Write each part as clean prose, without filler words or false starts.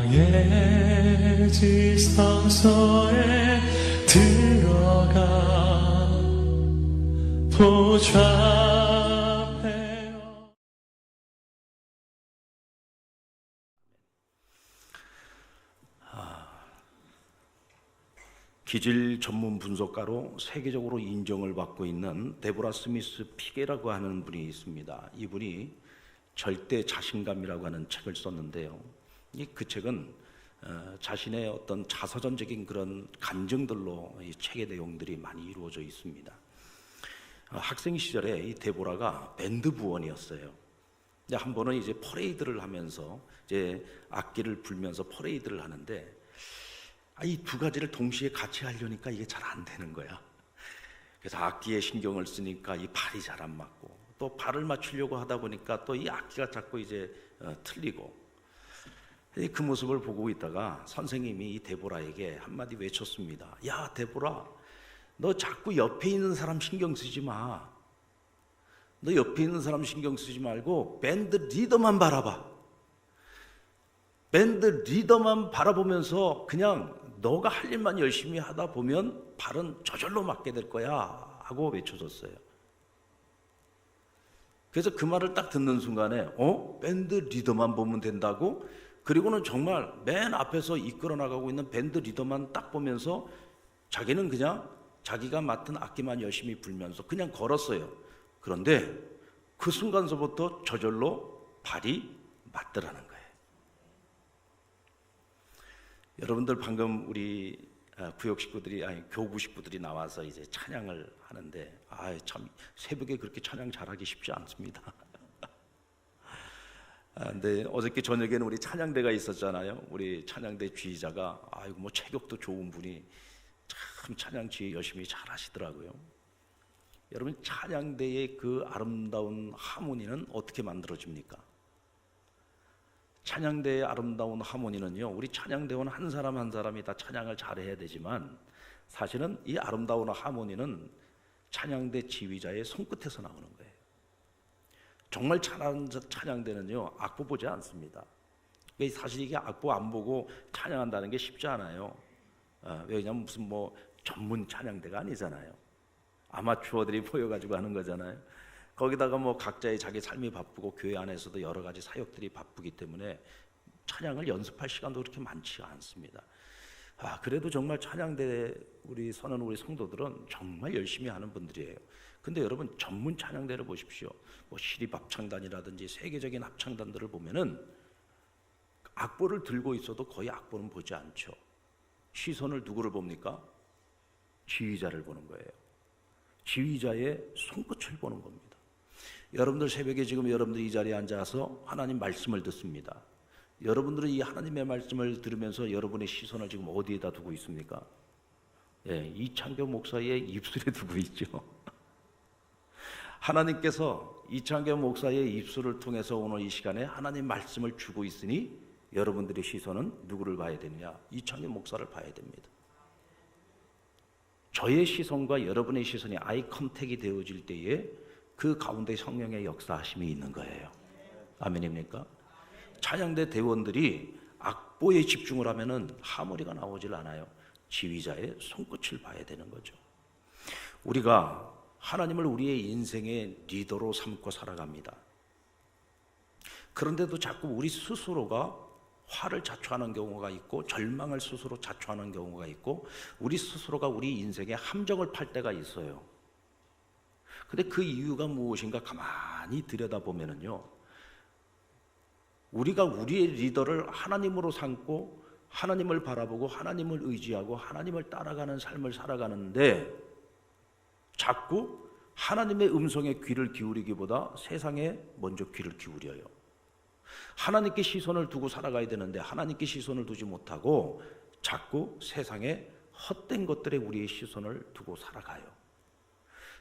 나의 지성소에 들어가 보좌 기질 전문 분석가로 세계적으로 인정을 받고 있는 데보라 스미스 피게라고 하는 분이 있습니다. 이분이 절대 자신감이라고 하는 책을 썼는데요. 그 책은 자신의 어떤 자서전적인 그런 감정들로 이 책의 내용들이 많이 이루어져 있습니다. 학생 시절에 이 데보라가 밴드 부원이었어요. 한 번은 이제 퍼레이드를 하면서 이제 악기를 불면서 퍼레이드를 하는데 이 두 가지를 동시에 같이 하려니까 이게 잘 안 되는 거야. 그래서 악기에 신경을 쓰니까 이 발이 잘 안 맞고, 또 발을 맞추려고 하다 보니까 또 이 악기가 자꾸 이제 틀리고. 그 모습을 보고 있다가 선생님이 이 데보라에게 한마디 외쳤습니다. 야, 데보라, 너 자꾸 옆에 있는 사람 신경 쓰지 마. 너 옆에 있는 사람 신경 쓰지 말고 밴드 리더만 바라봐. 밴드 리더만 바라보면서 그냥 너가 할 일만 열심히 하다 보면 발은 저절로 맞게 될 거야 하고 외쳐줬어요. 그래서 그 말을 딱 듣는 순간에 밴드 리더만 보면 된다고? 그리고는 정말 맨 앞에서 이끌어 나가고 있는 밴드 리더만 딱 보면서 자기는 그냥 자기가 맡은 악기만 열심히 불면서 그냥 걸었어요. 그런데 그 순간서부터 저절로 발이 맞더라는 거예요. 여러분들 방금 우리 구역 식구들이 교구 식구들이 나와서 이제 찬양을 하는데 참 새벽에 그렇게 찬양 잘하기 쉽지 않습니다. 근데 어저께 저녁에는 우리 찬양대가 있었잖아요. 우리 찬양대 지휘자가 뭐 체격도 좋은 분이 참 찬양 지휘 열심히 잘하시더라고요. 여러분, 찬양대의 그 아름다운 하모니는 어떻게 만들어집니까? 찬양대의 아름다운 하모니는요, 우리 찬양대원 한 사람 한 사람이 다 찬양을 잘해야 되지만 사실은 이 아름다운 하모니는 찬양대 지휘자의 손끝에서 나오는 거예요. 정말 잘하는 찬양대는요, 악보 보지 않습니다. 사실 이게 악보 안 보고 찬양한다는 게 쉽지 않아요. 왜냐하면 무슨 뭐 전문 찬양대가 아니잖아요. 아마추어들이 모여가지고 하는 거잖아요. 거기다가 뭐 각자의 자기 삶이 바쁘고 교회 안에서도 여러 가지 사역들이 바쁘기 때문에 찬양을 연습할 시간도 그렇게 많지 않습니다. 그래도 정말 찬양대 우리 성도들은 정말 열심히 하는 분들이에요. 근데 여러분, 전문 찬양대를 보십시오. 뭐 시립 합창단이라든지 세계적인 합창단들을 보면은 악보를 들고 있어도 거의 악보는 보지 않죠. 시선을 누구를 봅니까? 지휘자를 보는 거예요. 지휘자의 손끝을 보는 겁니다. 여러분들 새벽에 지금 여러분들이 이 자리에 앉아서 하나님 말씀을 듣습니다. 여러분들은 이 하나님의 말씀을 들으면서 여러분의 시선을 지금 어디에다 두고 있습니까? 이창교 목사의 입술에 두고 있죠. 하나님께서 이창교 목사의 입술을 통해서 오늘 이 시간에 하나님 말씀을 주고 있으니 여러분들의 시선은 누구를 봐야 되느냐? 이창교 목사를 봐야 됩니다. 저의 시선과 여러분의 시선이 아이 컨택이 되어질 때에 그 가운데 성령의 역사하심이 있는 거예요. 아멘입니까? 찬양대 대원들이 악보에 집중을 하면은 하모니가 나오질 않아요. 지휘자의 손끝을 봐야 되는 거죠. 우리가 하나님을 우리의 인생의 리더로 삼고 살아갑니다. 그런데도 자꾸 우리 스스로가 화를 자초하는 경우가 있고 절망을 스스로 자초하는 경우가 있고 우리 스스로가 우리 인생의 함정을 팔 때가 있어요. 근데 그 이유가 무엇인가 가만히 들여다보면은요, 우리가 우리의 리더를 하나님으로 삼고 하나님을 바라보고 하나님을 의지하고 하나님을 따라가는 삶을 살아가는데 자꾸 하나님의 음성에 귀를 기울이기보다 세상에 먼저 귀를 기울여요. 하나님께 시선을 두고 살아가야 되는데 하나님께 시선을 두지 못하고 자꾸 세상에 헛된 것들에 우리의 시선을 두고 살아가요.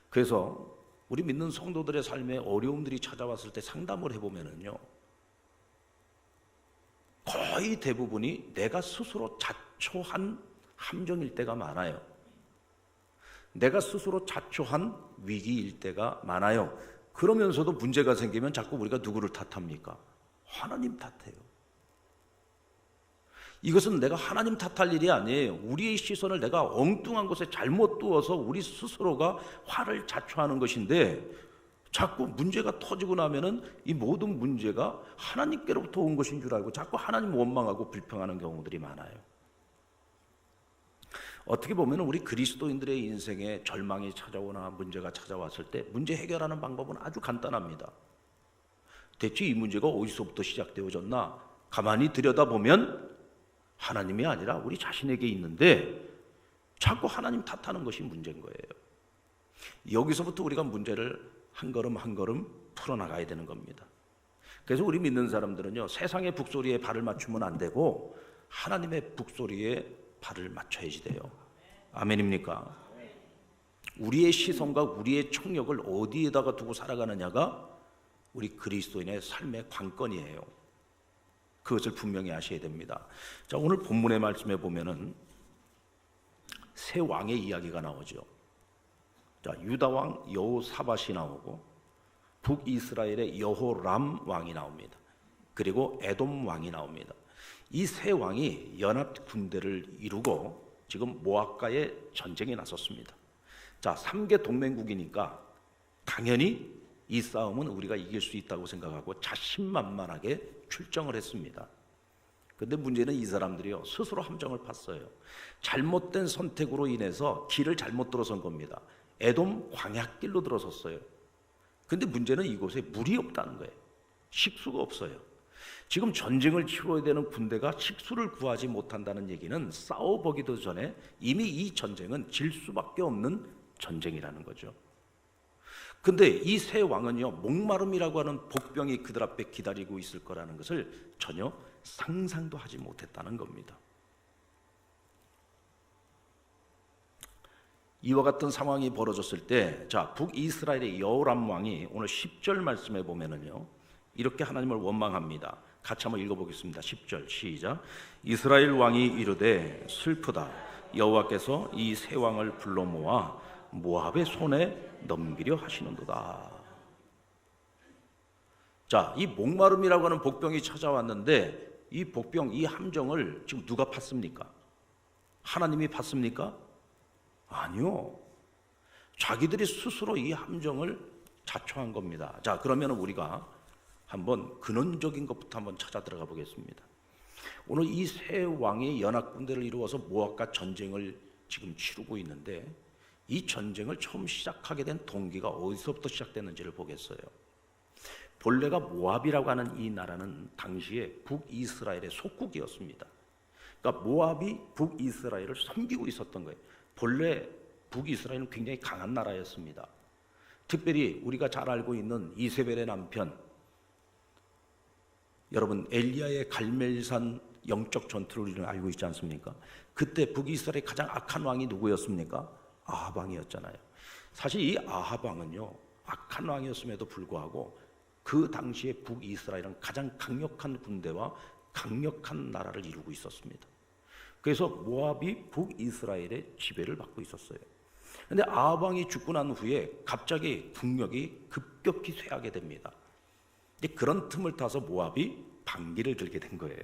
그래서 우리 믿는 성도들의 삶에 어려움들이 찾아왔을 때 상담을 해보면은요, 거의 대부분이 내가 스스로 자초한 함정일 때가 많아요. 내가 스스로 자초한 위기일 때가 많아요. 그러면서도 문제가 생기면 자꾸 우리가 누구를 탓합니까? 하나님 탓해요. 이것은 내가 하나님 탓할 일이 아니에요. 우리의 시선을 내가 엉뚱한 곳에 잘못 두어서 우리 스스로가 화를 자초하는 것인데, 자꾸 문제가 터지고 나면은 이 모든 문제가 하나님께로부터 온 것인 줄 알고 자꾸 하나님 원망하고 불평하는 경우들이 많아요. 어떻게 보면 우리 그리스도인들의 인생에 절망이 찾아오나 문제가 찾아왔을 때 문제 해결하는 방법은 아주 간단합니다. 대체 이 문제가 어디서부터 시작되어졌나 가만히 들여다보면 하나님이 아니라 우리 자신에게 있는데 자꾸 하나님 탓하는 것이 문제인 거예요. 여기서부터 우리가 문제를 한 걸음 한 걸음 풀어나가야 되는 겁니다. 그래서 우리 믿는 사람들은요, 세상의 북소리에 발을 맞추면 안 되고 하나님의 북소리에 발을 맞춰야지 돼요. 아멘입니까? 우리의 시선과 우리의 청력을 어디에다가 두고 살아가느냐가 우리 그리스도인의 삶의 관건이에요. 그것을 분명히 아셔야 됩니다. 자, 오늘 본문의 말씀에 보면은 세 왕의 이야기가 나오죠. 자, 유다 왕 여호사밧이 나오고 북이스라엘의 여호람 왕이 나옵니다. 그리고 에돔 왕이 나옵니다. 이 세 왕이 연합 군대를 이루고 지금 모압과의 전쟁에 나섰습니다. 자, 3개 동맹국이니까 당연히 이 싸움은 우리가 이길 수 있다고 생각하고 자신만만하게 출정을 했습니다. 그런데 문제는 이 사람들이요, 스스로 함정을 팠어요. 잘못된 선택으로 인해서 길을 잘못 들어선 겁니다. 에돔 광야길로 들어섰어요. 그런데 문제는 이곳에 물이 없다는 거예요. 식수가 없어요. 지금 전쟁을 치러야 되는 군대가 식수를 구하지 못한다는 얘기는 싸워보기도 전에 이미 이 전쟁은 질 수밖에 없는 전쟁이라는 거죠. 근데 이 세 왕은요, 목마름이라고 하는 복병이 그들 앞에 기다리고 있을 거라는 것을 전혀 상상도 하지 못했다는 겁니다. 이와 같은 상황이 벌어졌을 때, 자, 북이스라엘의 여호람 왕이 오늘 10절 말씀에 보면은요, 이렇게 하나님을 원망합니다. 같이 한번 읽어보겠습니다. 10절 시작. 이스라엘 왕이 이르되 슬프다. 여호와께서 이 세 왕을 불러 모아 모압의 손에 넘기려 하시는도다. 자, 이 목마름이라고 하는 복병이 찾아왔는데 이 복병, 이 함정을 지금 누가 팠습니까? 하나님이 팠습니까? 아니요. 자기들이 스스로 이 함정을 자초한 겁니다. 자, 그러면 우리가 한번 근원적인 것부터 한번 찾아 들어가 보겠습니다. 오늘 이 세 왕의 연합군대를 이루어서 모압과 전쟁을 지금 치르고 있는데 이 전쟁을 처음 시작하게 된 동기가 어디서부터 시작됐는지를 보겠어요. 본래가 모압이라고 하는 이 나라는 당시에 북이스라엘의 속국이었습니다. 그러니까 모압이 북이스라엘을 섬기고 있었던 거예요. 본래 북이스라엘은 굉장히 강한 나라였습니다. 특별히 우리가 잘 알고 있는 이세벨의 남편, 여러분 엘리야의 갈멜산 영적 전투를 우리는 알고 있지 않습니까? 그때 북이스라엘의 가장 악한 왕이 누구였습니까? 아합 왕이었잖아요. 사실 이 아합 왕은요, 악한 왕이었음에도 불구하고 그 당시에 북이스라엘은 가장 강력한 군대와 강력한 나라를 이루고 있었습니다. 그래서 모압이 북이스라엘의 지배를 받고 있었어요. 그런데 아합 왕이 죽고 난 후에 갑자기 국력이 급격히 쇠하게 됩니다. 그런 틈을 타서 모압이 반기를 들게 된 거예요.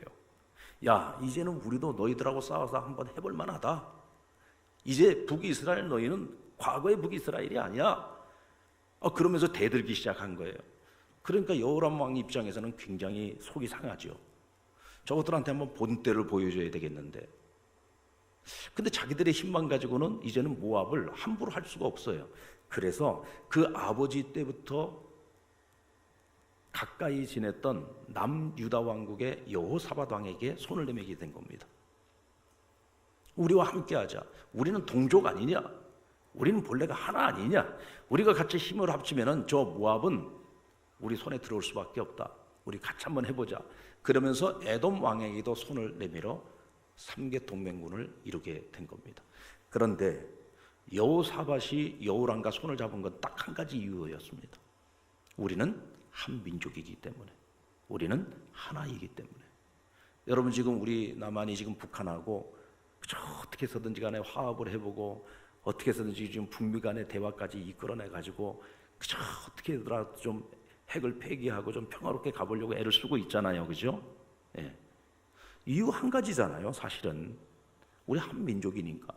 야, 이제는 우리도 너희들하고 싸워서 한번 해볼 만하다. 이제 북이스라엘 너희는 과거의 북이스라엘이 아니야. 그러면서 대들기 시작한 거예요. 그러니까 여호람 왕 입장에서는 굉장히 속이 상하죠. 저것들한테 한번 본때를 보여줘야 되겠는데, 근데 자기들의 힘만 가지고는 이제는 모압을 함부로 할 수가 없어요. 그래서 그 아버지 때부터 가까이 지냈던 남유다 왕국의 여호사밧 왕에게 손을 내밀게 된 겁니다. 우리와 함께하자. 우리는 동족 아니냐? 우리는 본래가 하나 아니냐? 우리가 같이 힘을 합치면은 저 모압은 우리 손에 들어올 수밖에 없다. 우리 같이 한번 해보자. 그러면서 에돔 왕에게도 손을 내밀어 3개 동맹군을 이루게 된 겁니다. 그런데 여호사밧이 여호람과 손을 잡은 건 딱 한 가지 이유였습니다. 우리는 한 민족이기 때문에, 우리는 하나이기 때문에. 여러분, 지금 우리 남한이 지금 북한하고 어떻게 해서든지 간에 화합을 해보고 어떻게 해서든지 지금 북미 간의 대화까지 이끌어내 가지고 어떻게 해서라도 좀 핵을 폐기하고 좀 평화롭게 가보려고 애를 쓰고 있잖아요, 그죠? 예. 이유 한 가지잖아요. 사실은 우리 한 민족이니까,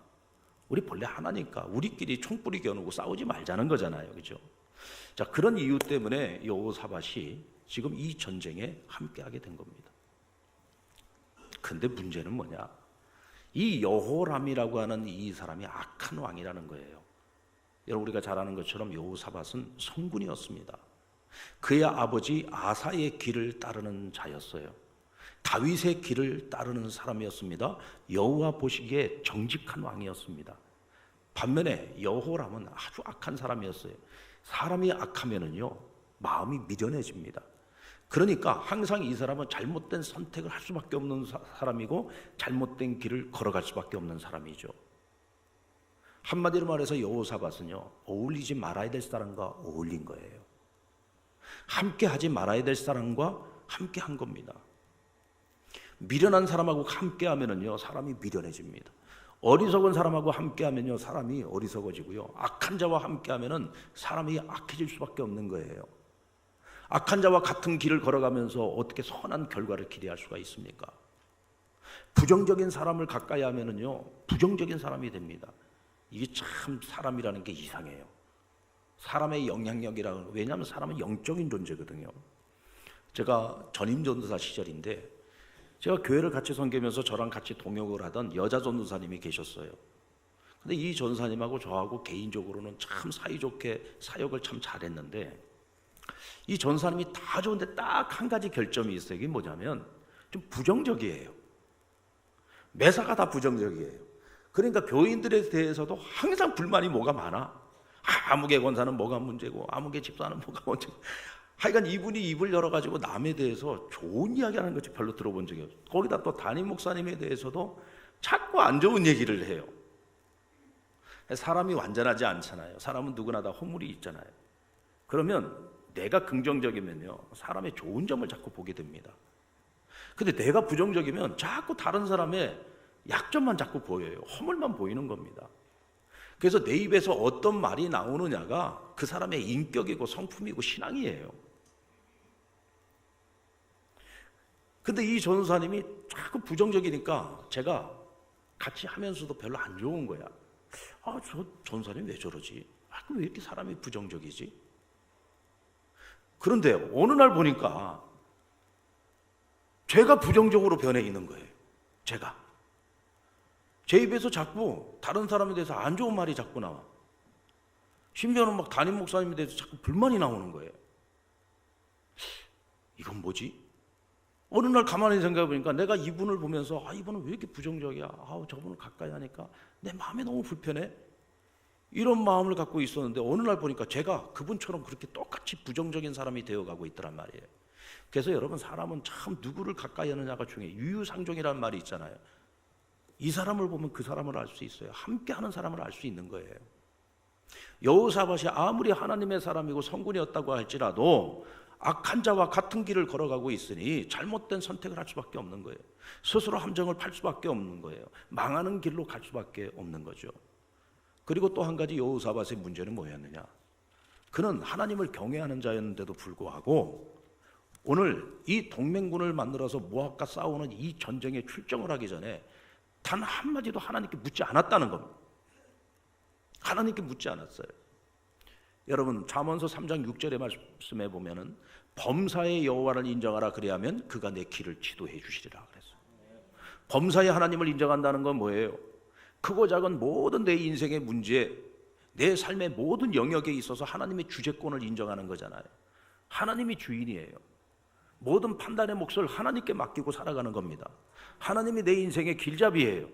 우리 본래 하나니까 우리끼리 총뿌리 겨누고 싸우지 말자는 거잖아요. 그죠? 자, 그런 이유 때문에 여호사밧이 지금 이 전쟁에 함께하게 된 겁니다. 근데 문제는 뭐냐? 이 여호람이라고 하는 이 사람이 악한 왕이라는 거예요. 여러분, 우리가 잘 아는 것처럼 여호사밧은 성군이었습니다. 그의 아버지 아사의 길을 따르는 자였어요. 다윗의 길을 따르는 사람이었습니다. 여호와 보시기에 정직한 왕이었습니다. 반면에 여호람은 아주 악한 사람이었어요. 사람이 악하면은요, 마음이 미련해집니다. 그러니까 항상 이 사람은 잘못된 선택을 할 수밖에 없는 사람이고 잘못된 길을 걸어갈 수밖에 없는 사람이죠. 한마디로 말해서 여호사밧은요, 어울리지 말아야 될 사람과 어울린 거예요. 함께 하지 말아야 될 사람과 함께 한 겁니다. 미련한 사람하고 함께 하면은요, 사람이 미련해집니다. 어리석은 사람하고 함께 하면요, 사람이 어리석어지고요. 악한 자와 함께 하면은 사람이 악해질 수밖에 없는 거예요. 악한 자와 같은 길을 걸어가면서 어떻게 선한 결과를 기대할 수가 있습니까? 부정적인 사람을 가까이 하면은요, 부정적인 사람이 됩니다. 이게 참 사람이라는 게 이상해요. 사람의 영향력이라는, 왜냐하면 사람은 영적인 존재거든요. 제가 전임 전도사 시절인데 제가 교회를 같이 섬기면서 저랑 같이 동역을 하던 여자 전도사님이 계셨어요. 근데 이 전도사님하고 저하고 개인적으로는 참 사이좋게 사역을 참 잘했는데, 이 전도사님이 다 좋은데 딱 한 가지 결점이 있어요. 이게 뭐냐면 좀 부정적이에요. 매사가 다 부정적이에요. 그러니까 교인들에 대해서도 항상 불만이 뭐가 많아. 아무개 권사는 뭐가 문제고, 아무개 집사는 뭐가 문제고. 하여간 이분이 입을 열어가지고 남에 대해서 좋은 이야기하는 것이 별로 들어본 적이 없어요. 거기다 또 담임 목사님에 대해서도 자꾸 안 좋은 얘기를 해요. 사람이 완전하지 않잖아요. 사람은 누구나 다 허물이 있잖아요. 그러면 내가 긍정적이면요, 사람의 좋은 점을 자꾸 보게 됩니다. 근데 내가 부정적이면 자꾸 다른 사람의 약점만 자꾸 보여요. 허물만 보이는 겁니다. 그래서 내 입에서 어떤 말이 나오느냐가 그 사람의 인격이고 성품이고 신앙이에요. 근데 이 전도사님이 자꾸 부정적이니까 제가 같이 하면서도 별로 안 좋은 거야. 아, 저 전도사님 왜 저러지? 왜 이렇게 사람이 부정적이지? 그런데 어느 날 보니까 제가 부정적으로 변해 있는 거예요. 제 입에서 자꾸 다른 사람에 대해서 안 좋은 말이 자꾸 나와. 심지어는 막 담임 목사님에 대해서 자꾸 불만이 나오는 거예요. 이건 뭐지? 어느 날 가만히 생각해 보니까 내가 이분을 보면서, 아, 이분은 왜 이렇게 부정적이야? 저분을 가까이 하니까 내 마음이 너무 불편해. 이런 마음을 갖고 있었는데 어느 날 보니까 제가 그분처럼 그렇게 똑같이 부정적인 사람이 되어가고 있더란 말이에요. 그래서 여러분, 사람은 참 누구를 가까이 하느냐가 중요해요. 유유상종이라는 말이 있잖아요. 이 사람을 보면 그 사람을 알 수 있어요. 함께하는 사람을 알 수 있는 거예요. 여호사밧이 아무리 하나님의 사람이고 성군이었다고 할지라도 악한 자와 같은 길을 걸어가고 있으니 잘못된 선택을 할 수밖에 없는 거예요. 스스로 함정을 팔 수밖에 없는 거예요. 망하는 길로 갈 수밖에 없는 거죠. 그리고 또 한 가지 여호사밧의 문제는 뭐였느냐? 그는 하나님을 경외하는 자였는데도 불구하고 오늘 이 동맹군을 만들어서 모압과 싸우는 이 전쟁에 출정을 하기 전에 단 한마디도 하나님께 묻지 않았다는 겁니다. 하나님께 묻지 않았어요. 여러분, 잠언서 3장 6절의 말씀에 보면은 범사의 여호와를 인정하라, 그리하면 그가 내 길을 지도해 주시리라 그랬어요. 범사의 하나님을 인정한다는 건 뭐예요? 크고 작은 모든 내 인생의 문제, 내 삶의 모든 영역에 있어서 하나님의 주재권을 인정하는 거잖아요. 하나님이 주인이에요. 모든 판단의 몫을 하나님께 맡기고 살아가는 겁니다. 하나님이 내 인생의 길잡이예요.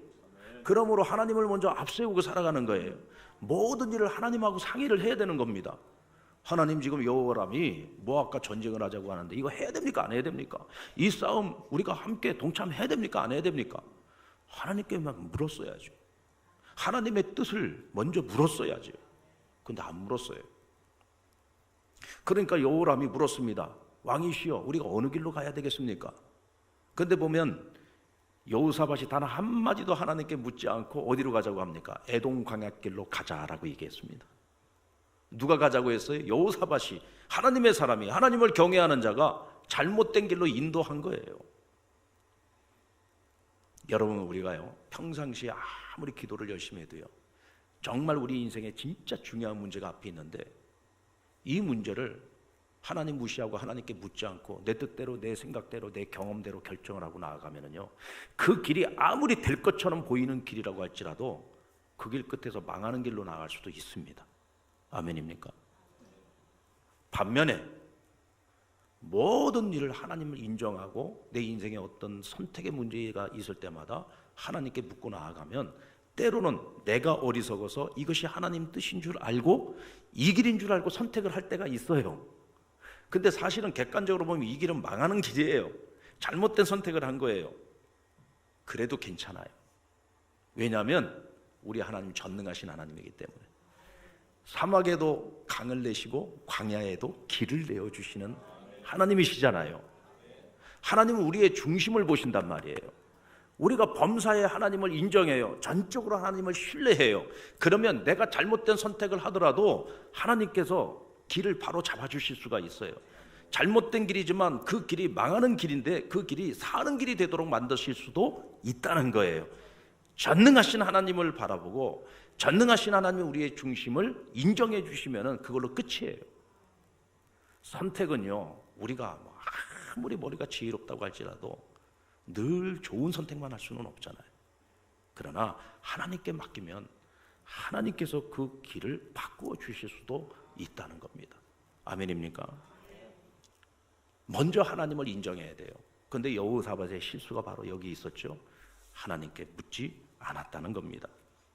그러므로 하나님을 먼저 앞세우고 살아가는 거예요. 모든 일을 하나님하고 상의를 해야 되는 겁니다. 하나님, 지금 여호람이 모압과 전쟁을 하자고 하는데 이거 해야 됩니까? 안 해야 됩니까? 이 싸움 우리가 함께 동참해야 됩니까? 안 해야 됩니까? 하나님께만 물었어야죠. 하나님의 뜻을 먼저 물었어야죠. 근데 안 물었어요. 그러니까 여호람이 물었습니다. 왕이시여, 우리가 어느 길로 가야 되겠습니까? 근데 보면 여호사밧이 단 한마디도 하나님께 묻지 않고 어디로 가자고 합니까? 에돔 광야길로 가자라고 얘기했습니다. 누가 가자고 했어요? 여호사밧이, 하나님의 사람이, 하나님을 경외하는 자가 잘못된 길로 인도한 거예요. 여러분, 우리가요 평상시에 아무리 기도를 열심히 해도요 정말 우리 인생에 진짜 중요한 문제가 앞에 있는데 이 문제를 하나님 무시하고 하나님께 묻지 않고 내 뜻대로 내 생각대로 내 경험대로 결정을 하고 나아가면은요 그 길이 아무리 될 것처럼 보이는 길이라고 할지라도 그 길 끝에서 망하는 길로 나갈 수도 있습니다. 아멘입니까? 반면에 모든 일을 하나님을 인정하고 내 인생에 어떤 선택의 문제가 있을 때마다 하나님께 묻고 나아가면 때로는 내가 어리석어서 이것이 하나님 뜻인 줄 알고 이 길인 줄 알고 선택을 할 때가 있어요. 근데 사실은 객관적으로 보면 이 길은 망하는 길이에요. 잘못된 선택을 한 거예요. 그래도 괜찮아요. 왜냐하면 우리 하나님 전능하신 하나님이기 때문에. 사막에도 강을 내시고 광야에도 길을 내어주시는 하나님이시잖아요. 하나님은 우리의 중심을 보신단 말이에요. 우리가 범사에 하나님을 인정해요. 전적으로 하나님을 신뢰해요. 그러면 내가 잘못된 선택을 하더라도 하나님께서 길을 바로 잡아주실 수가 있어요. 잘못된 길이지만 그 길이 망하는 길인데 그 길이 사는 길이 되도록 만드실 수도 있다는 거예요. 전능하신 하나님을 바라보고 전능하신 하나님이 우리의 중심을 인정해 주시면 그걸로 끝이에요. 선택은요 우리가 아무리 머리가 지혜롭다고 할지라도 늘 좋은 선택만 할 수는 없잖아요. 그러나 하나님께 맡기면 하나님께서 그 길을 바꾸어 주실 수도 있다는 겁니다. 아멘입니까? 먼저 하나님을 인정해야 돼요. 그런데 여호사밧의 실수가 바로 여기 있었죠. 하나님께 묻지 않았다는 겁니다.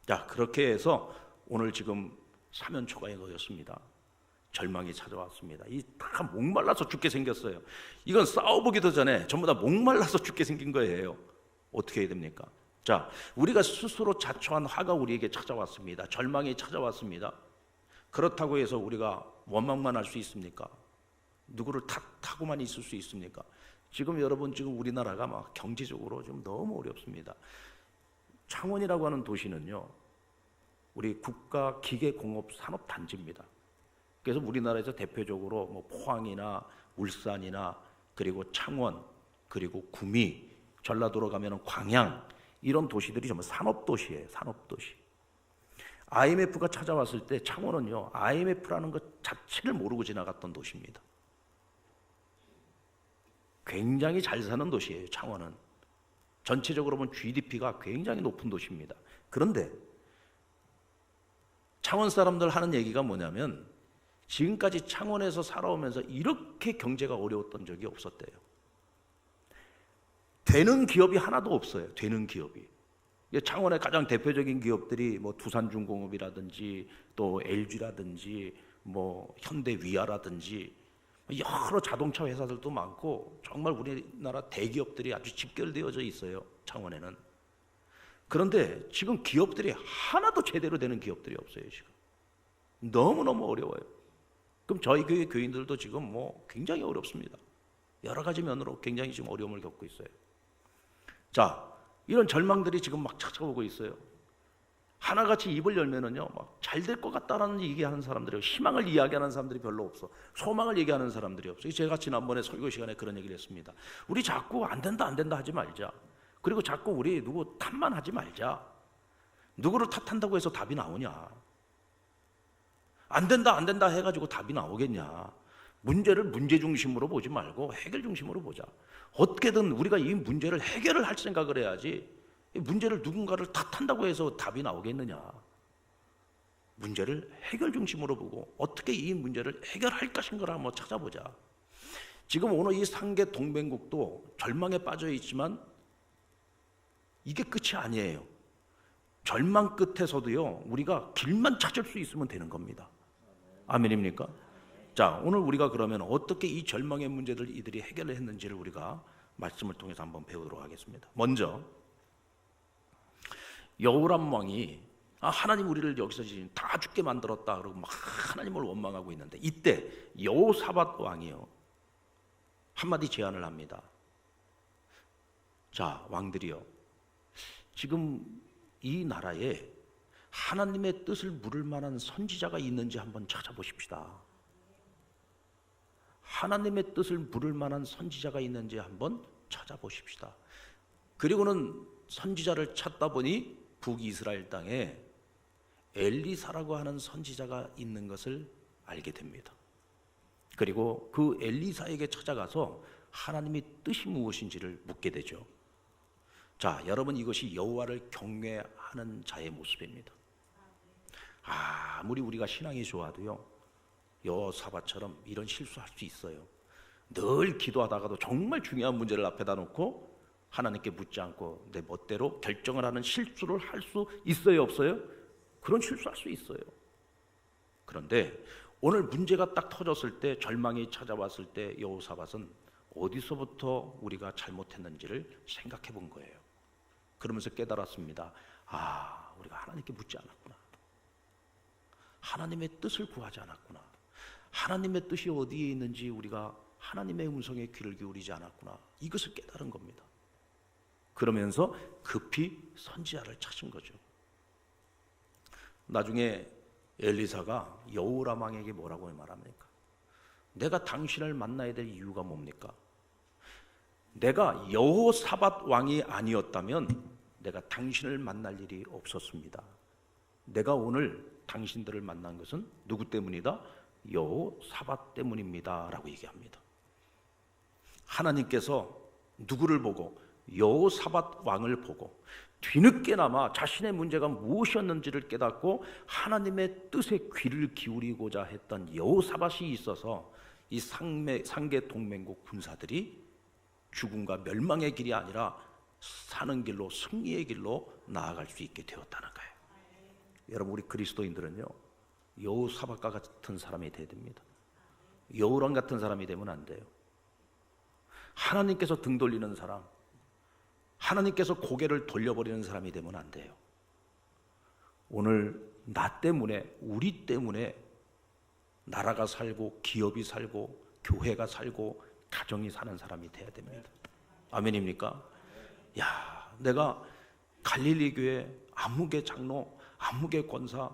자, 그렇게 해서 오늘 지금 사면초가에 놓였습니다. 절망이 찾아왔습니다. 이 다 목말라서 죽게 생겼어요. 이건 싸워보기도 전에 전부 다 목말라서 죽게 생긴 거예요. 어떻게 해야 됩니까? 자, 우리가 스스로 자초한 화가 우리에게 찾아왔습니다. 절망이 찾아왔습니다. 그렇다고 해서 우리가 원망만 할 수 있습니까? 누구를 탓하고만 있을 수 있습니까? 지금 여러분, 지금 우리나라가 막 경제적으로 좀 너무 어렵습니다. 창원이라고 하는 도시는요, 우리 국가기계공업산업단지입니다. 그래서 우리나라에서 대표적으로 뭐 포항이나 울산이나 그리고 창원 그리고 구미, 전라도로 가면은 광양, 이런 도시들이 전부 산업도시예요. 산업도시. IMF가 찾아왔을 때 창원은요 IMF라는 것 자체를 모르고 지나갔던 도시입니다. 굉장히 잘 사는 도시예요. 창원은 전체적으로 보면 GDP가 굉장히 높은 도시입니다. 그런데 창원 사람들 하는 얘기가 뭐냐면 지금까지 창원에서 살아오면서 이렇게 경제가 어려웠던 적이 없었대요. 되는 기업이 하나도 없어요. 되는 기업이. 창원의 가장 대표적인 기업들이 뭐 두산중공업이라든지 또 LG라든지 뭐 현대위아라든지 여러 자동차 회사들도 많고 정말 우리나라 대기업들이 아주 집결되어져 있어요. 창원에는. 그런데 지금 기업들이 하나도 제대로 되는 기업들이 없어요. 지금 너무너무 어려워요. 그럼 저희 교회 교인들도 지금 뭐 굉장히 어렵습니다. 여러 가지 면으로 굉장히 지금 어려움을 겪고 있어요. 자, 이런 절망들이 지금 막 찾아오고 있어요. 하나같이 입을 열면은요, 막 잘 될 것 같다라는 얘기하는 사람들이, 희망을 이야기하는 사람들이 별로 없어. 소망을 얘기하는 사람들이 없어요. 제가 지난번에 설교 시간에 그런 얘기를 했습니다. 우리 자꾸 안 된다 하지 말자. 그리고 자꾸 우리 누구 탓만 하지 말자. 누구를 탓한다고 해서 답이 나오냐? 안 된다 해가지고 답이 나오겠냐? 문제를 문제 중심으로 보지 말고 해결 중심으로 보자. 어떻게든 우리가 이 문제를 해결을 할 생각을 해야지, 이 문제를 누군가를 탓한다고 해서 답이 나오겠느냐? 문제를 해결 중심으로 보고 어떻게 이 문제를 해결할 것인가를 한번 찾아보자. 지금 오늘 이 상계 동맹국도 절망에 빠져 있지만 이게 끝이 아니에요. 절망 끝에서도요, 우리가 길만 찾을 수 있으면 되는 겁니다. 아멘입니까? 자, 오늘 우리가 그러면 어떻게 이 절망의 문제들 이들이 해결을 했는지를 우리가 말씀을 통해서 한번 배우도록 하겠습니다. 먼저 여호람 왕이 하나님 우리를 여기서 지금 다 죽게 만들었다 그러고 막 하나님을 원망하고 있는데, 이때 여호사밧 왕이요 한마디 제안을 합니다. 자, 왕들이요, 지금 이 나라에 하나님의 뜻을 물을 만한 선지자가 있는지 한번 찾아보십시다. 하나님의 뜻을 물을 만한 선지자가 있는지 한번 찾아보십시다. 그리고는 선지자를 찾다 보니 북이스라엘 땅에 엘리사라고 하는 선지자가 있는 것을 알게 됩니다. 그리고 그 엘리사에게 찾아가서 하나님의 뜻이 무엇인지를 묻게 되죠. 자, 여러분, 이것이 여호와를 경외하는 자의 모습입니다. 아무리 우리가 신앙이 좋아도요, 여호사밧처럼 이런 실수할 수 있어요. 늘 기도하다가도 정말 중요한 문제를 앞에다 놓고 하나님께 묻지 않고 내 멋대로 결정을 하는 실수를 할 수 있어요, 없어요? 그런 실수할 수 있어요. 그런데 오늘 문제가 딱 터졌을 때, 절망이 찾아왔을 때 여호사밧은 어디서부터 우리가 잘못했는지를 생각해 본 거예요. 그러면서 깨달았습니다. 우리가 하나님께 묻지 않았구나. 하나님의 뜻을 구하지 않았구나. 하나님의 뜻이 어디에 있는지 우리가 하나님의 음성에 귀를 기울이지 않았구나. 이것을 깨달은 겁니다. 그러면서 급히 선지자를 찾은 거죠. 나중에 엘리사가 여호람 왕에게 뭐라고 말합니까? 내가 당신을 만나야 될 이유가 뭡니까? 내가 여호사밧 왕이 아니었다면 내가 당신을 만날 일이 없었습니다. 내가 오늘 당신들을 만난 것은 누구 때문이다? 여호사밧 때문입니다 라고 얘기합니다. 하나님께서 누구를 보고? 여호사밧 왕을 보고 뒤늦게나마 자신의 문제가 무엇이었는지를 깨닫고 하나님의 뜻에 귀를 기울이고자 했던 여호사밧이 있어서 이 상계 동맹국 군사들이 죽음과 멸망의 길이 아니라 사는 길로, 승리의 길로 나아갈 수 있게 되었다는 거예요. 여러분, 우리 그리스도인들은요, 여호사밧과 같은 사람이 되어야 됩니다. 여호람 같은 사람이 되면 안 돼요. 하나님께서 등 돌리는 사람, 하나님께서 고개를 돌려버리는 사람이 되면 안 돼요. 오늘 나 때문에, 우리 때문에 나라가 살고 기업이 살고 교회가 살고 가정이 사는 사람이 돼야 됩니다. 아멘입니까? 야, 내가 갈릴리 교회 아무개 장로, 아무개 권사,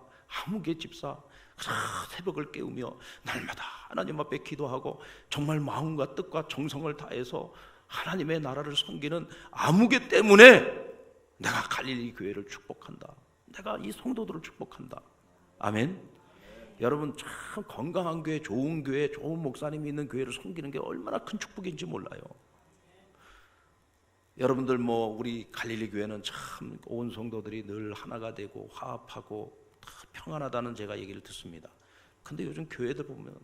아무개 집사 새벽을 깨우며 날마다 하나님 앞에 기도하고 정말 마음과 뜻과 정성을 다해서 하나님의 나라를 섬기는 아무개 때문에 내가 갈릴리 교회를 축복한다. 내가 이 성도들을 축복한다. 아멘. 여러분, 참 건강한 교회, 좋은 교회, 좋은 목사님이 있는 교회를 섬기는 게 얼마나 큰 축복인지 몰라요. 여러분들 우리 갈릴리 교회는 참 온 성도들이 늘 하나가 되고 화합하고 평안하다는 제가 얘기를 듣습니다. 근데 요즘 교회들 보면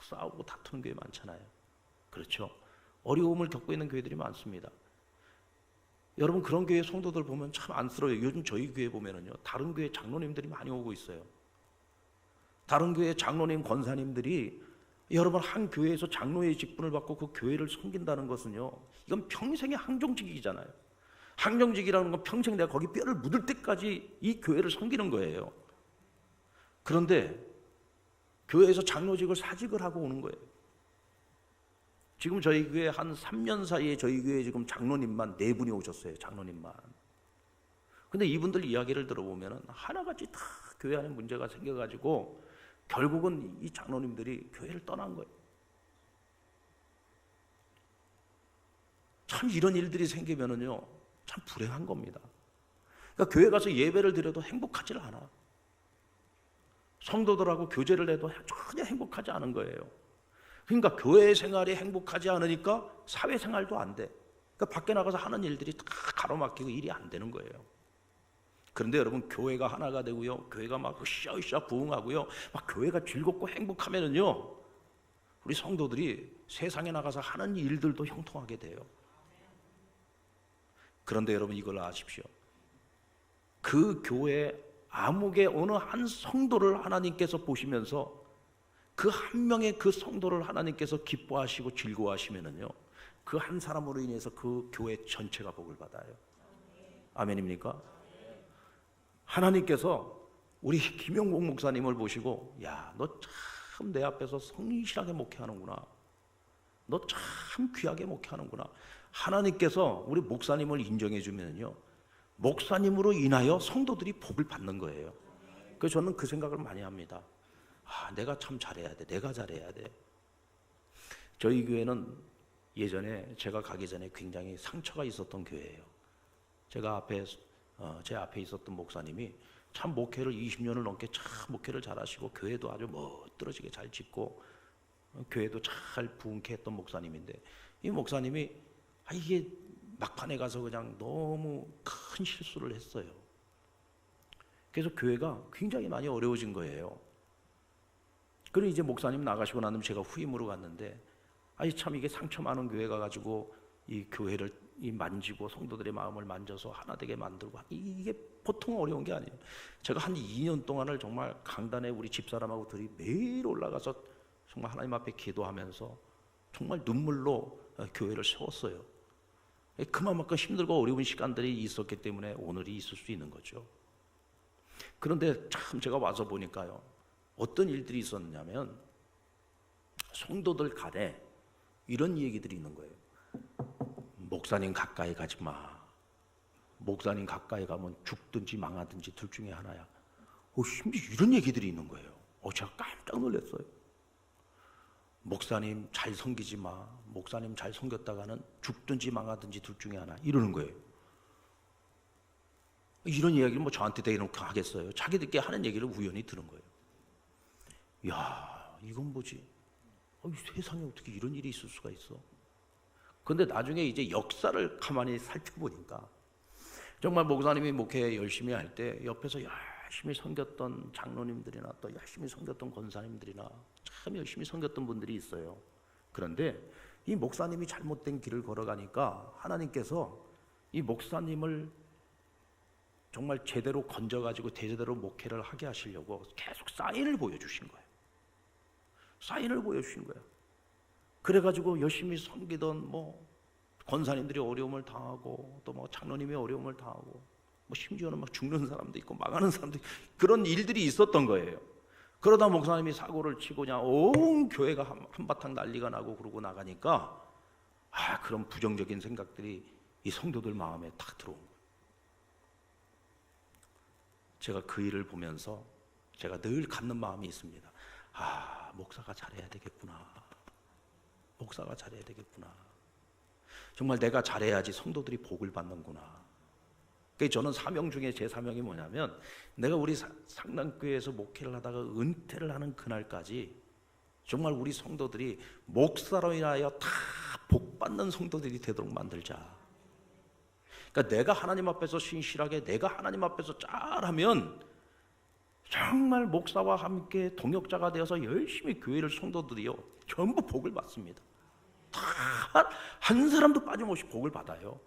싸우고 다투는 교회 많잖아요. 그렇죠? 어려움을 겪고 있는 교회들이 많습니다. 여러분, 그런 교회 성도들 보면 참 안쓰러워요. 요즘 저희 교회 보면은요, 다른 교회 장로님들이 많이 오고 있어요. 다른 교회 장로님, 권사님들이 여러분 한 교회에서 장로의 직분을 받고 그 교회를 섬긴다는 것은요, 이건 평생의 항정직이잖아요. 항정직이라는 건 평생 내가 거기 뼈를 묻을 때까지 이 교회를 섬기는 거예요. 그런데 교회에서 장로직을 사직을 하고 오는 거예요. 지금 저희 교회 한 3년 사이에 저희 교회에 지금 장로님만 4분이 오셨어요. 장로님만. 근데 이분들 이야기를 들어보면 하나같이 다 교회 안에 문제가 생겨가지고 결국은 이 장로님들이 교회를 떠난 거예요. 참 이런 일들이 생기면은요, 참 불행한 겁니다. 그러니까 교회 가서 예배를 드려도 행복하지를 않아. 성도들하고 교제를 해도 전혀 행복하지 않은 거예요. 그러니까 교회 생활이 행복하지 않으니까 사회생활도 안 돼. 그러니까 밖에 나가서 하는 일들이 다 가로막히고 일이 안 되는 거예요. 그런데 여러분, 교회가 하나가 되고요, 교회가 막 으쌰으쌰 부흥하고요, 막 교회가 즐겁고 행복하면은요, 우리 성도들이 세상에 나가서 하는 일들도 형통하게 돼요. 그런데 여러분, 이걸 아십시오. 그 교회 아무개 어느 한 성도를 하나님께서 보시면서 그 한 명의 그 성도를 하나님께서 기뻐하시고 즐거워하시면은요, 그 한 사람으로 인해서 그 교회 전체가 복을 받아요. 아멘입니까? 하나님께서 우리 김영국 목사님을 보시고, 야, 너 참 내 앞에서 성실하게 목회하는구나. 너 참 귀하게 목회하는구나. 하나님께서 우리 목사님을 인정해 주면요, 목사님으로 인하여 성도들이 복을 받는 거예요. 그래서 저는 그 생각을 많이 합니다. 내가 참 잘해야 돼. 내가 잘해야 돼. 저희 교회는 예전에 제가 가기 전에 굉장히 상처가 있었던 교회예요. 제 앞에 있었던 목사님이 참 목회를 20년을 넘게 참 목회를 잘하시고 교회도 아주 멋들어지게 잘 짓고 교회도 잘 부흥케 했던 목사님인데, 이 목사님이 이게 막판에 가서 그냥 너무 큰 실수를 했어요. 그래서 교회가 굉장히 많이 어려워진 거예요. 그리고 이제 목사님 나가시고 나면 제가 후임으로 갔는데, 참 이게 상처 많은 교회 가가지고 이 교회를 만지고 성도들의 마음을 만져서 하나 되게 만들고, 이게 보통 어려운 게 아니에요. 제가 한 2년 동안을 정말 강단에 우리 집사람하고 둘이 매일 올라가서 정말 하나님 앞에 기도하면서 정말 눈물로 교회를 세웠어요. 그만큼 힘들고 어려운 시간들이 있었기 때문에 오늘이 있을 수 있는 거죠. 그런데 참 제가 와서 보니까요, 어떤 일들이 있었냐면 성도들 간에 이런 얘기들이 있는 거예요. 목사님 가까이 가지 마. 목사님 가까이 가면 죽든지 망하든지 둘 중에 하나야. 심지어 이런 얘기들이 있는 거예요. 제가 깜짝 놀랐어요. 목사님 잘 섬기지 마. 목사님 잘 섬겼다가는 죽든지 망하든지 둘 중에 하나. 이러는 거예요. 이런 이야기를 저한테 대놓고 하겠어요. 자기들끼리 하는 얘기를 우연히 들은 거예요. 야, 이건 뭐지? 세상에 어떻게 이런 일이 있을 수가 있어? 근데 나중에 이제 역사를 가만히 살펴보니까 정말 목사님이 목회 열심히 할 때 옆에서 열심히 섬겼던 장로님들이나 또 열심히 섬겼던 권사님들이나 참 열심히 섬겼던 분들이 있어요. 그런데 이 목사님이 잘못된 길을 걸어가니까 하나님께서 이 목사님을 정말 제대로 건져가지고 제대로 목회를 하게 하시려고 계속 사인을 보여주신 거예요. 사인을 보여주신 거예요. 그래가지고 열심히 섬기던 권사님들이 어려움을 당하고 또 장로님이 어려움을 당하고 심지어는 죽는 사람도 있고 망하는 사람도 있고 그런 일들이 있었던 거예요. 그러다 목사님이 사고를 치고 그냥 온 교회가 한바탕 난리가 나고 그러고 나가니까 그런 부정적인 생각들이 이 성도들 마음에 탁 들어온 거예요. 제가 그 일을 보면서 제가 늘 갖는 마음이 있습니다. 목사가 잘해야 되겠구나. 목사가 잘해야 되겠구나. 정말 내가 잘해야지 성도들이 복을 받는구나. 그래서 저는 사명 중에 제 사명이 뭐냐면, 내가 우리 상당교회에서 목회를 하다가 은퇴를 하는 그날까지 정말 우리 성도들이 목사로 인하여 다 복받는 성도들이 되도록 만들자. 그러니까 내가 하나님 앞에서 신실하게, 내가 하나님 앞에서 잘하면 정말 목사와 함께 동역자가 되어서 열심히 교회를 성도들이요 전부 복을 받습니다. 다 한 사람도 빠짐없이 복을 받아요.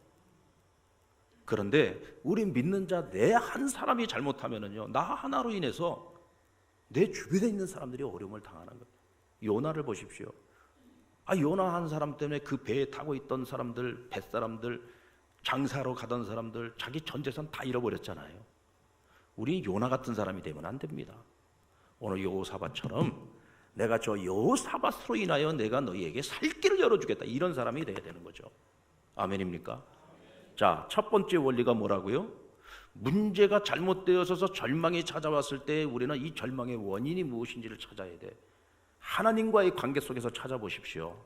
그런데 우리 믿는 자 내 한 사람이 잘못하면은요, 나 하나로 인해서 내 주변에 있는 사람들이 어려움을 당하는 거예요. 요나를 보십시오. 요나 한 사람 때문에 그 배에 타고 있던 사람들, 뱃사람들, 장사로 가던 사람들, 자기 전 재산 다 잃어버렸잖아요. 우리 요나 같은 사람이 되면 안 됩니다. 오늘 여호사밧처럼 내가 저 여호사밧으로 인하여 내가 너희에게 살 길을 열어주겠다, 이런 사람이 돼야 되는 거죠. 아멘입니까? 자, 첫 번째 원리가 뭐라고요? 문제가 잘못되어서 절망이 찾아왔을 때 우리는 이 절망의 원인이 무엇인지를 찾아야 돼. 하나님과의 관계 속에서 찾아보십시오.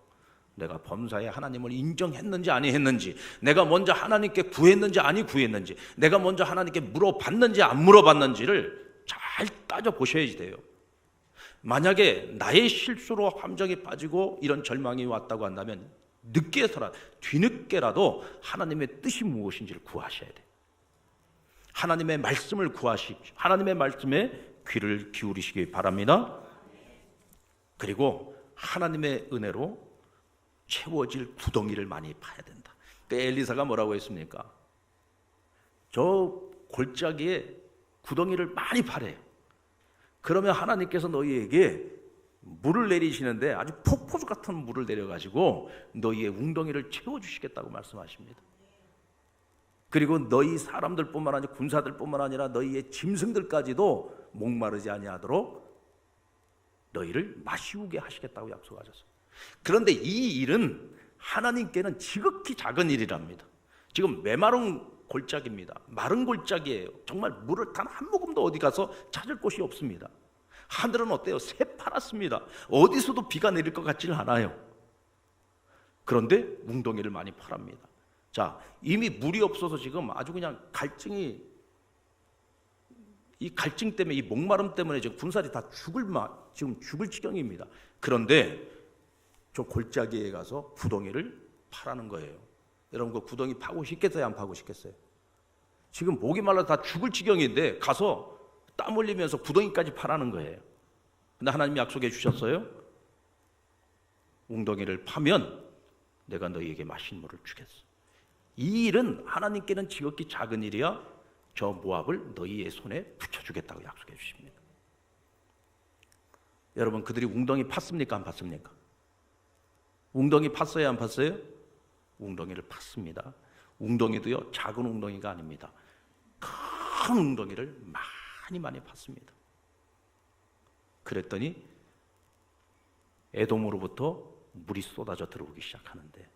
내가 범사에 하나님을 인정했는지 아니 했는지, 내가 먼저 하나님께 구했는지 아니 구했는지, 내가 먼저 하나님께 물어봤는지 안 물어봤는지를 잘 따져보셔야지 돼요. 만약에 나의 실수로 함정에 빠지고 이런 절망이 왔다고 한다면 늦게서라도, 뒤늦게라도 하나님의 뜻이 무엇인지를 구하셔야 돼요. 하나님의 말씀을 구하십시오. 하나님의 말씀에 귀를 기울이시기 바랍니다. 그리고 하나님의 은혜로 채워질 구덩이를 많이 파야 된다. 그러니까 엘리사가 뭐라고 했습니까? 저 골짜기에 구덩이를 많이 파래요. 그러면 하나님께서 너희에게 물을 내리시는데 아주 폭포수 같은 물을 내려가지고 너희의 웅덩이를 채워주시겠다고 말씀하십니다. 그리고 너희 사람들뿐만 아니라 군사들뿐만 아니라 너희의 짐승들까지도 목마르지 아니하도록 너희를 마시우게 하시겠다고 약속하셨어요. 그런데 이 일은 하나님께는 지극히 작은 일이랍니다. 지금 메마른 골짜기입니다. 마른 골짜기예요. 정말 물을 단 한 모금도 어디 가서 찾을 곳이 없습니다. 하늘은 어때요? 새파랗습니다. 어디서도 비가 내릴 것 같지는 않아요. 그런데 웅덩이를 많이 파랍니다. 자, 이미 물이 없어서 지금 아주 그냥 이 갈증 때문에, 이 목마름 때문에 지금 군사들이 다 지금 죽을 지경입니다. 그런데 저 골짜기에 가서 구덩이를 파라는 거예요. 여러분, 그 구덩이 파고 싶겠어요? 안 파고 싶겠어요? 지금 목이 말라 다 죽을 지경인데 가서 땀 흘리면서 구덩이까지 파라는 거예요. 근데 하나님이 약속해 주셨어요. 웅덩이를 파면 내가 너희에게 마신 물을 주겠어. 이 일은 하나님께는 지극히 작은 일이야. 저 모압을 너희의 손에 붙여주겠다고 약속해 주십니다. 여러분, 그들이 웅덩이 팠습니까? 안 팠습니까? 웅덩이 팠어요? 안 팠어요? 웅덩이를 팠습니다. 웅덩이도요, 작은 웅덩이가 아닙니다. 큰 웅덩이를 많이 팠습니다. 그랬더니 에돔으로부터 물이 쏟아져 들어오기 시작하는데,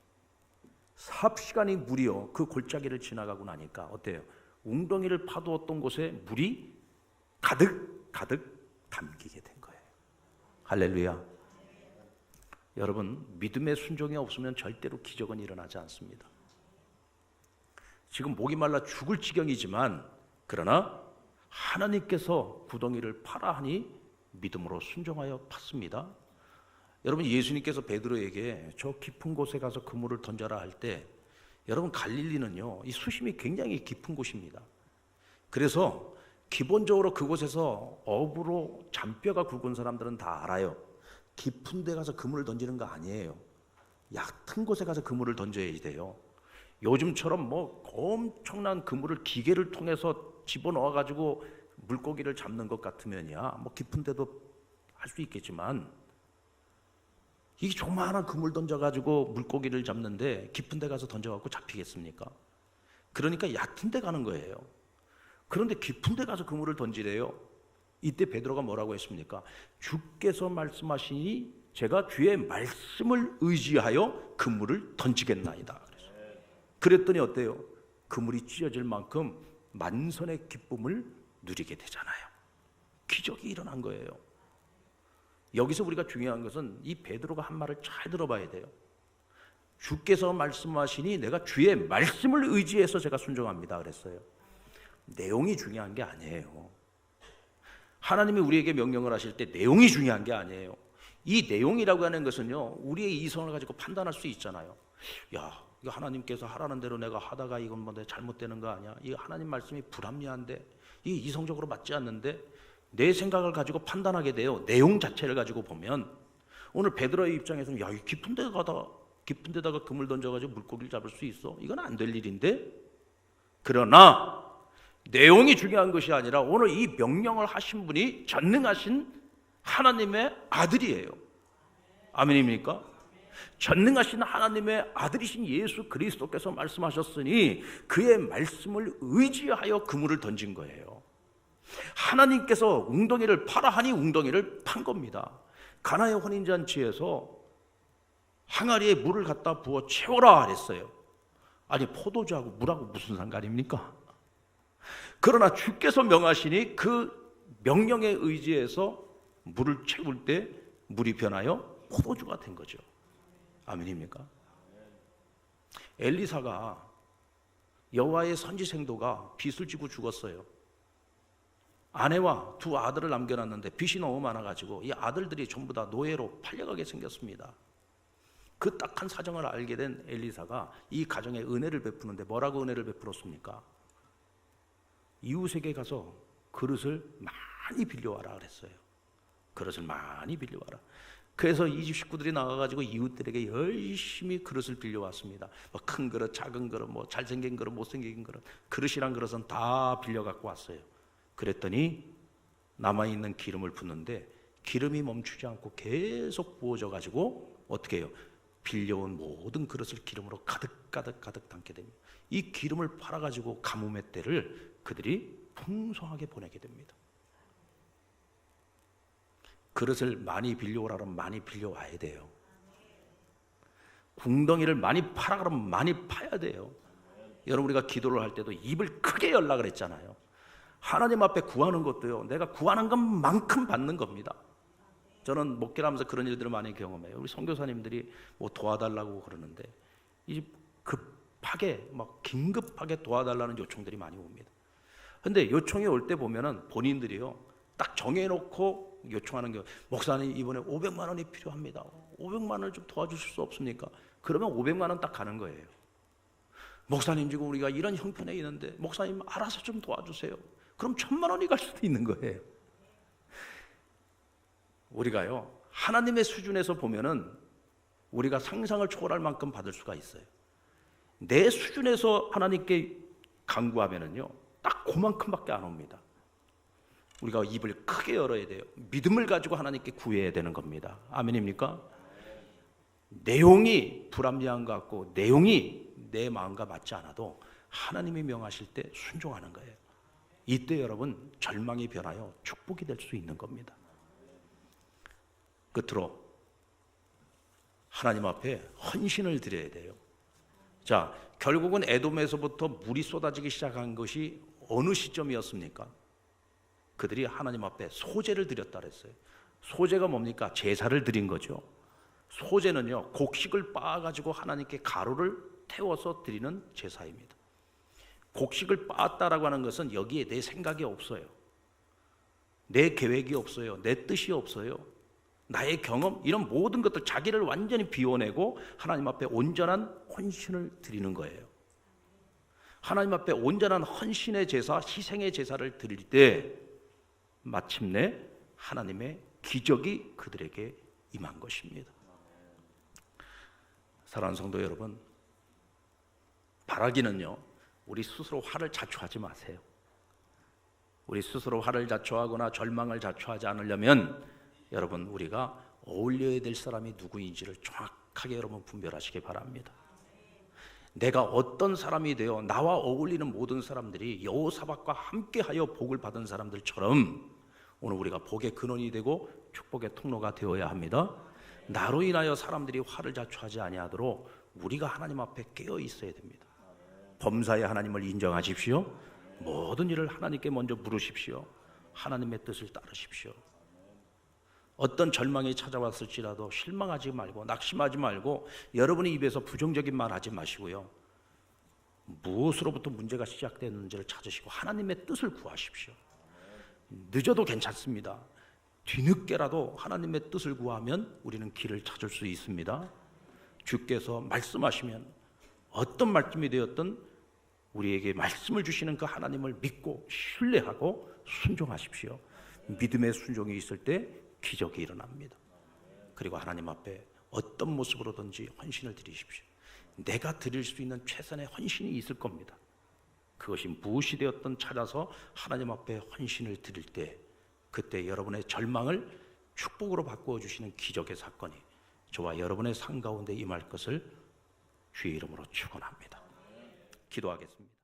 삽시간이 물이요 그 골짜기를 지나가고 나니까 어때요? 웅덩이를 파두었던 곳에 물이 가득 담기게 된 거예요. 할렐루야. 여러분, 믿음의 순종이 없으면 절대로 기적은 일어나지 않습니다. 지금 목이 말라 죽을 지경이지만, 그러나 하나님께서 구덩이를 파라 하니 믿음으로 순종하여 팠습니다. 여러분, 예수님께서 베드로에게 저 깊은 곳에 가서 그물을 던져라 할 때, 여러분, 갈릴리는요 이 수심이 굉장히 깊은 곳입니다. 그래서 기본적으로 그곳에서 어부로 잔뼈가 굵은 사람들은 다 알아요. 깊은 데 가서 그물을 던지는 거 아니에요. 얕은 곳에 가서 그물을 던져야 돼요. 요즘처럼 뭐 엄청난 그물을 기계를 통해서 집어넣어 가지고 물고기를 잡는 것 같으면야 뭐 깊은 데도 할 수 있겠지만, 이 조그마한 그물 던져가지고 물고기를 잡는데 깊은 데 가서 던져갖고 잡히겠습니까? 그러니까 얕은 데 가는 거예요. 그런데 깊은 데 가서 그물을 던지래요. 이때 베드로가 뭐라고 했습니까? 주께서 말씀하시니 제가 주의 말씀을 의지하여 그물을 던지겠나이다. 그랬더니 어때요? 그물이 찢어질 만큼 만선의 기쁨을 누리게 되잖아요. 기적이 일어난 거예요. 여기서 우리가 중요한 것은 이 베드로가 한 말을 잘 들어봐야 돼요. 주께서 말씀하시니 내가 주의 말씀을 의지해서 제가 순종합니다 그랬어요. 내용이 중요한 게 아니에요. 하나님이 우리에게 명령을 하실 때 내용이 중요한 게 아니에요. 이 내용이라고 하는 것은요, 우리의 이성을 가지고 판단할 수 있잖아요. 야, 이거 하나님께서 하라는 대로 내가 하다가 이건 뭐 잘못되는 거 아니야? 이 하나님 말씀이 불합리한데, 이 이성적으로 맞지 않는데, 내 생각을 가지고 판단하게 돼요. 내용 자체를 가지고 보면. 오늘 베드로의 입장에서는 야, 이 깊은 데다가 그물 던져가지고 물고기를 잡을 수 있어? 이건 안 될 일인데. 그러나 내용이 중요한 것이 아니라 오늘 이 명령을 하신 분이 전능하신 하나님의 아들이에요. 아멘입니까? 전능하신 하나님의 아들이신 예수 그리스도께서 말씀하셨으니 그의 말씀을 의지하여 그물을 던진 거예요. 하나님께서 웅덩이를 파라 하니 웅덩이를 판 겁니다. 가나의 혼인잔치에서 항아리에 물을 갖다 부어 채워라 그랬어요. 아니, 포도주하고 물하고 무슨 상관입니까? 그러나 주께서 명하시니 그 명령에 의지해서 물을 채울 때 물이 변하여 포도주가 된 거죠. 아멘입니까? 엘리사가 여호와의 선지 생도가 빚을 지고 죽었어요. 아내와 두 아들을 남겨놨는데 빚이 너무 많아가지고 이 아들들이 전부 다 노예로 팔려가게 생겼습니다. 그 딱한 사정을 알게 된 엘리사가 이 가정에 은혜를 베푸는데 뭐라고 은혜를 베풀었습니까? 이웃에게 가서 그릇을 많이 빌려와라 그랬어요. 그릇을 많이 빌려와라. 그래서 이 집 식구들이 나가가지고 이웃들에게 열심히 그릇을 빌려왔습니다. 뭐 큰 그릇, 작은 그릇, 뭐 잘생긴 그릇, 못생긴 그릇, 그릇이란 그릇은 다 빌려갖고 왔어요. 그랬더니 남아있는 기름을 붓는데 기름이 멈추지 않고 계속 부어져가지고 어떻게 해요? 빌려온 모든 그릇을 기름으로 가득 담게 됩니다. 이 기름을 팔아가지고 가뭄의 때를 그들이 풍성하게 보내게 됩니다. 그릇을 많이 빌려오라 그러면 많이 빌려와야 돼요. 궁덩이를 많이 파라 그러면 많이 파야 돼요. 여러분, 우리가 기도를 할 때도 입을 크게 열라 그랬잖아요. 하나님 앞에 구하는 것도요, 내가 구하는 것만큼 받는 겁니다. 저는 목회를 하면서 그런 일들을 많이 경험해요. 우리 선교사님들이 뭐 도와달라고 그러는데 이 급하게 막 긴급하게 도와달라는 요청들이 많이 옵니다. 근데 요청이 올 때 보면은 본인들이요 딱 정해놓고 요청하는 게 목사님 이번에 500만 원이 필요합니다. 500만 원을 좀 도와주실 수 없습니까? 그러면 500만 원 딱 가는 거예요. 목사님 지금 우리가 이런 형편에 있는데 목사님 알아서 좀 도와주세요. 그럼 1000만 원이 갈 수도 있는 거예요. 우리가요 하나님의 수준에서 보면은 우리가 상상을 초월할 만큼 받을 수가 있어요. 내 수준에서 하나님께 간구하면은요 딱 그만큼밖에 안 옵니다. 우리가 입을 크게 열어야 돼요. 믿음을 가지고 하나님께 구해야 되는 겁니다. 아멘입니까? 내용이 불합리한 것 같고 내용이 내 마음과 맞지 않아도 하나님이 명하실 때 순종하는 거예요. 이때 여러분 절망이 변하여 축복이 될 수 있는 겁니다. 끝으로 하나님 앞에 헌신을 드려야 돼요. 자, 결국은 에돔에서부터 물이 쏟아지기 시작한 것이 어느 시점이었습니까? 그들이 하나님 앞에 소제를 드렸다 그랬어요. 소제가 뭡니까? 제사를 드린 거죠. 소제는요 곡식을 빻아가지고 하나님께 가루를 태워서 드리는 제사입니다. 곡식을 빻았다라고 하는 것은 여기에 내 생각이 없어요. 내 계획이 없어요. 내 뜻이 없어요. 나의 경험 이런 모든 것들 자기를 완전히 비워내고 하나님 앞에 온전한 헌신을 드리는 거예요. 하나님 앞에 온전한 헌신의 제사, 희생의 제사를 드릴 때 마침내 하나님의 기적이 그들에게 임한 것입니다. 사랑하는 성도 여러분, 바라기는요 우리 스스로 화를 자초하지 마세요. 우리 스스로 화를 자초하거나 절망을 자초하지 않으려면 여러분 우리가 어울려야 될 사람이 누구인지를 정확하게 여러분 분별하시기 바랍니다. 내가 어떤 사람이 되어 나와 어울리는 모든 사람들이 여호사밧과 함께하여 복을 받은 사람들처럼 오늘 우리가 복의 근원이 되고 축복의 통로가 되어야 합니다. 나로 인하여 사람들이 화를 자초하지 아니하도록 우리가 하나님 앞에 깨어 있어야 됩니다. 범사에 하나님을 인정하십시오. 모든 일을 하나님께 먼저 물으십시오. 하나님의 뜻을 따르십시오. 어떤 절망이 찾아왔을지라도 실망하지 말고 낙심하지 말고 여러분의 입에서 부정적인 말 하지 마시고요. 무엇으로부터 문제가 시작됐는지를 찾으시고 하나님의 뜻을 구하십시오. 늦어도 괜찮습니다. 뒤늦게라도 하나님의 뜻을 구하면 우리는 길을 찾을 수 있습니다. 주께서 말씀하시면 어떤 말씀이 되었든 우리에게 말씀을 주시는 그 하나님을 믿고 신뢰하고 순종하십시오. 믿음의 순종이 있을 때 기적이 일어납니다. 그리고 하나님 앞에 어떤 모습으로든지 헌신을 드리십시오. 내가 드릴 수 있는 최선의 헌신이 있을 겁니다. 그것이 무엇이 되었든 찾아서 하나님 앞에 헌신을 드릴 때 그때 여러분의 절망을 축복으로 바꾸어 주시는 기적의 사건이 저와 여러분의 삶 가운데 임할 것을 주의 이름으로 축원합니다. 기도하겠습니다.